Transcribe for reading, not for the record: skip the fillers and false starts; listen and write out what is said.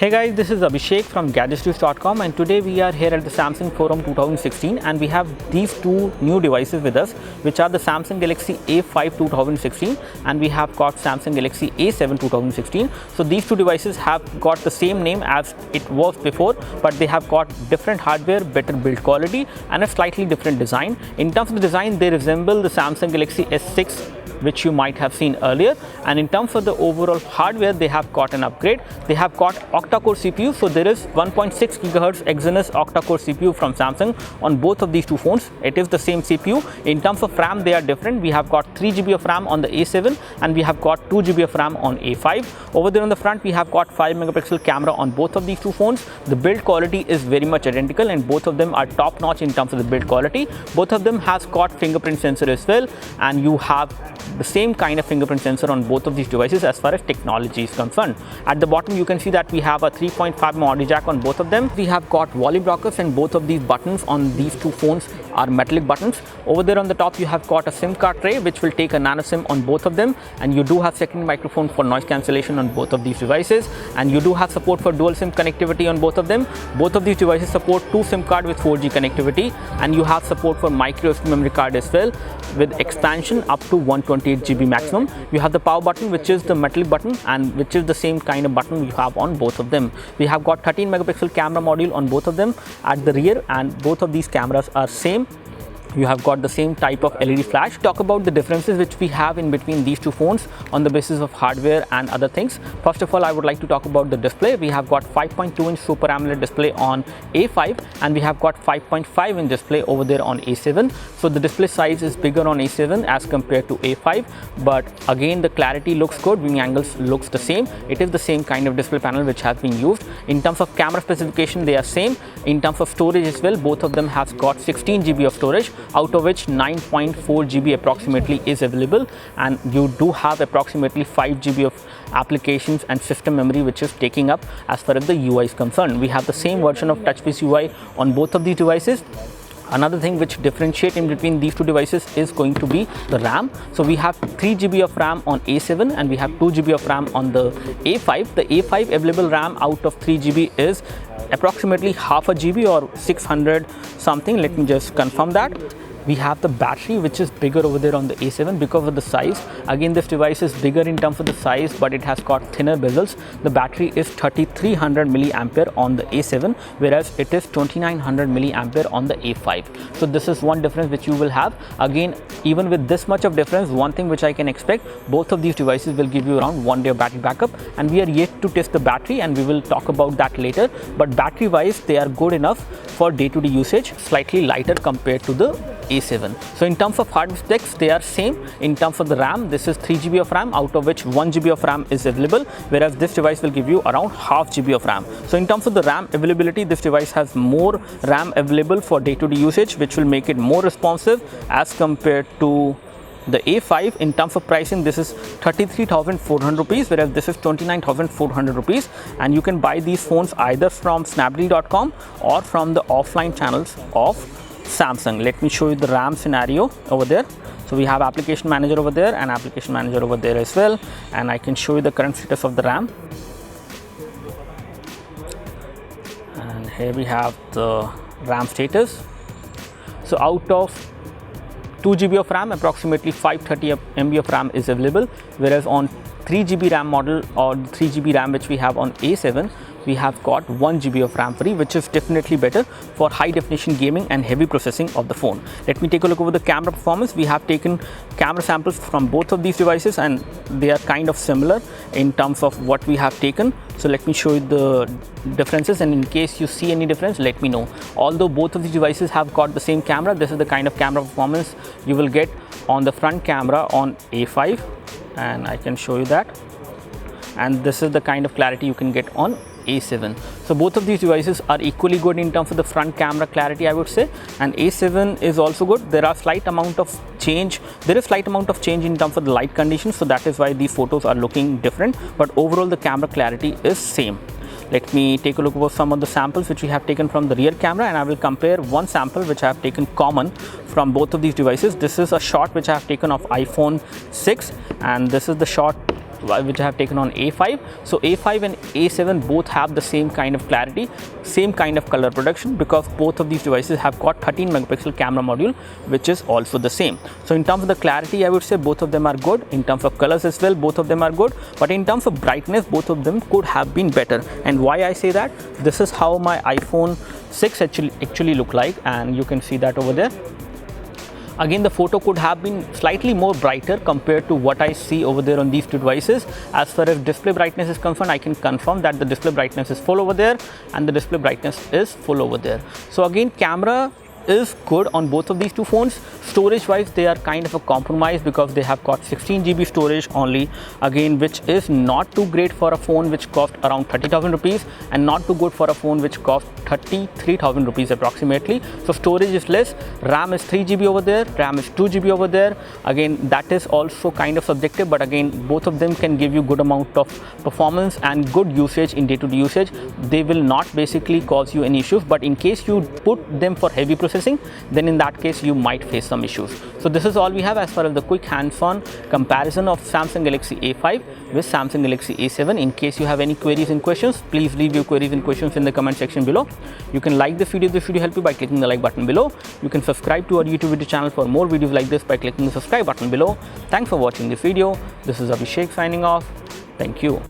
Hey guys, this is Abhishek from GadgetsToUse.com, and today we are here at the Samsung Forum 2016 and we have these two new devices with us, which are the Samsung Galaxy A5 2016 and we have got Samsung Galaxy A7 2016. So these two devices have got the same name as it was before, but they have got different hardware, better build quality and a slightly different design. In terms of the design, they resemble the Samsung Galaxy S6 which you might have seen earlier, and in terms of the overall hardware, they have got an upgrade. They have got octa-core CPU, so there is 1.6 GHz Exynos octa-core CPU from Samsung on both of these two phones. It is the same CPU. In terms of RAM, they are different. We have got 3 GB of RAM on the A7 and we have got 2 GB of RAM on A5. Over there on the front, we have got 5 megapixel camera on both of these two phones. The build quality is very much identical and both of them are top notch in terms of the build quality. Both of them has got fingerprint sensor as well, and you have the same kind of fingerprint sensor on both of these devices as far as technology is concerned. At the bottom, you can see that we have a 3.5mm audio jack on both of them. We have got volume rockers, and both of these buttons on these two phones are metallic buttons. Over there on the top, you have got a SIM card tray which will take a nano SIM on both of them, and you do have second microphone for noise cancellation on both of these devices, and you do have support for dual SIM connectivity on both of them. Both of these devices support 2 SIM card with 4G connectivity, and you have support for micro SD memory card as well with expansion up to 128 GB maximum. You have the power button, which is the metallic button and which is the same kind of button you have on both of them. We have got 13 megapixel camera module on both of them at the rear, and both of these cameras are same. You have got the same type of LED flash. Talk about the differences which we have in between these two phones on the basis of hardware and other things. First of all, I would like to talk about the display. We have got 5.2-inch Super AMOLED display on A5 and we have got 5.5-inch display over there on A7. So the display size is bigger on A7 as compared to A5, but again the clarity looks good, viewing angles looks the same. It is the same kind of display panel which has been used. In terms of camera specification, they are same. In terms of storage as well, both of them have got 16 GB of storage, out of which 9.4 GB approximately is available, and you do have approximately 5 GB of applications and system memory which is taking up as far as the UI is concerned. We have the same version of TouchWiz UI on both of these devices. Another thing which differentiates in between these two devices is going to be the RAM. So we have 3 GB of RAM on A7 and we have 2 GB of RAM on the A5. The A5 available RAM out of 3 GB is approximately half a GB or 600 something. Let me just confirm that. We have the battery which is bigger over there on the A7 because of the size. Again, this device is bigger in terms of the size, but it has got thinner bezels. The battery is 3300 milliampere on the A7, whereas it is 2900 milliampere on the A5. So this is one difference which you will have. Again, even with this much of difference, one thing which I can expect, both of these devices will give you around 1 day of battery backup, and we are yet to test the battery and we will talk about that later. But battery wise, they are good enough for day-to-day usage, slightly lighter compared to the A7. So in terms of hardware specs, they are same. In terms of the RAM, this is 3 GB of RAM, out of which 1 GB of RAM is available, whereas this device will give you around half GB of RAM. So in terms of the RAM availability, this device has more RAM available for day-to-day usage, which will make it more responsive as compared to the A5. In terms of pricing, this is 33,400 rupees, whereas this is 29,400 rupees, and you can buy these phones either from snapdeal.com or from the offline channels of Samsung. Let me show you the RAM scenario over there. So we have application manager over there and application manager over there as well, and I can show you the current status of the RAM. And here we have the RAM status. So out of 2 GB of RAM, approximately 530 MB of RAM is available, whereas on 3 GB RAM model or 3 GB RAM which we have on A7, we have got 1 GB of RAM free, which is definitely better for high definition gaming and heavy processing of the phone. Let me take a look over the camera performance. We have taken camera samples from both of these devices and they are kind of similar in terms of what we have taken. So let me show you the differences, and in case you see any difference, let me know. Although both of these devices have got the same camera, this is the kind of camera performance you will get on the front camera on A5, and I can show you that. And this is the kind of clarity you can get on A7. So both of these devices are equally good in terms of the front camera clarity, I would say, and A7 is also good. There is slight amount of change in terms of the light conditions, so that is why these photos are looking different, but overall the camera clarity is same. Let me take a look over some of the samples which we have taken from the rear camera, and I will compare one sample which I have taken common from both of these devices. This is a shot which I have taken of iPhone 6, and this is the shot which I have taken on A5. So A5 and A7 both have the same kind of clarity, same kind of color production, because both of these devices have got 13 megapixel camera module, which is also the same. So in terms of the clarity, I would say both of them are good. In terms of colors as well, both of them are good. But in terms of brightness, both of them could have been better. And why I say that? This is how my iPhone 6 actually look like, and you can see that over there. Again, the photo could have been slightly more brighter compared to what I see over there on these two devices. As far as display brightness is concerned, I can confirm that the display brightness is full over there and the display brightness is full over there. So again, camera is good on both of these two phones. Storage wise, they are kind of a compromise because they have got 16 GB storage only, again, which is not too great for a phone which cost around 30,000 rupees and not too good for a phone which cost 33,000 rupees approximately. So storage is less. RAM is 3 GB over there, RAM is 2 GB over there. Again, that is also kind of subjective, but again, both of them can give you good amount of performance and good usage in day-to-day usage. They will not basically cause you any issues, but in case you put them for heavy processing, then in that case you might face some issues. So this is all we have as far as the quick hands-on comparison of Samsung Galaxy A5 with Samsung Galaxy A7. In case you have any queries and questions, please leave your queries and questions in the comment section below. You can like this video if this video helped you by clicking the like button below. You can subscribe to our YouTube video channel for more videos like this by clicking the subscribe button below. Thanks for watching this video. This is Abhishek signing off. Thank you.